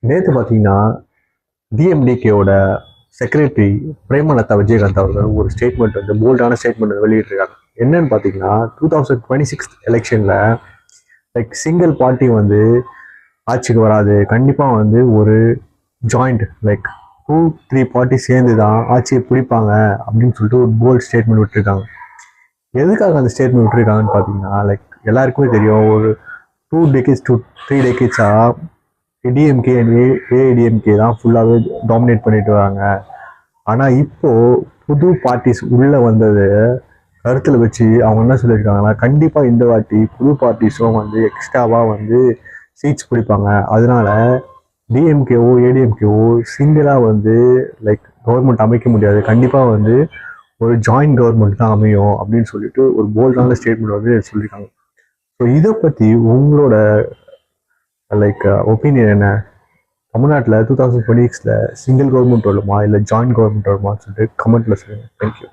நேற்று பார்த்தீங்கன்னா டிஎம்டிகேவோட செக்ரட்டரி பிரேமலதா விஜயகாந்த் அவர்கள் ஒரு ஸ்டேட்மெண்ட் வந்து போல்டான ஸ்டேட்மெண்ட் வெளியிட்டிருக்காங்க. என்னன்னு பார்த்தீங்கன்னா 2026 எலெக்ஷனில் சிங்கிள் பார்ட்டி வந்து ஆட்சிக்கு வராது, கண்டிப்பாக வந்து ஒரு ஜாயிண்ட் 2-3 பார்ட்டி சேர்ந்து தான் ஆட்சியை பிடிப்பாங்க அப்படின்னு சொல்லிட்டு ஒரு போல்ட் ஸ்டேட்மெண்ட் விட்டுருக்காங்க. எதுக்காக அந்த ஸ்டேட்மெண்ட் விட்டுருக்காங்கன்னு பார்த்தீங்கன்னா எல்லாருக்குமே தெரியும், ஒரு 2 decades to 3 decades DMK and AIADMK தான் ஃபுல்லாகவே டாமினேட் பண்ணிட்டு வராங்க. ஆனால் இப்போ புது பார்ட்டிஸ் உள்ளே வந்தது கருத்தில் வச்சு அவங்க என்ன சொல்லியிருக்காங்கன்னா, கண்டிப்பாக இந்த வாட்டி புது பார்ட்டிஸும் வந்து எக்ஸ்ட்ராவாக வந்து சீட்ஸ் பிடிப்பாங்க. அதனால டிஎம்கேவோ ஏடிஎம்கேவோ சிங்கிளாக வந்து கவர்மெண்ட் அமைக்க முடியாது, கண்டிப்பாக வந்து ஒரு ஜாயிண்ட் கவர்மெண்ட் தான் அமையும் அப்படின்னு சொல்லிட்டு ஒரு போல்டான ஸ்டேட்மெண்ட் வந்து சொல்லியிருக்காங்க. ஸோ இதை பற்றி உங்களோட ஒப்பீனியன் என்ன? தமிழ்நாட்டில் 2026 சிங்கிள் கவர்மெண்ட் வருமா இல்லை ஜாயிண்ட் கவர்மெண்ட் வருமான்னு சொல்லிட்டு கமெண்ட்ல சொல்லுங்கள். தேங்க்யூ.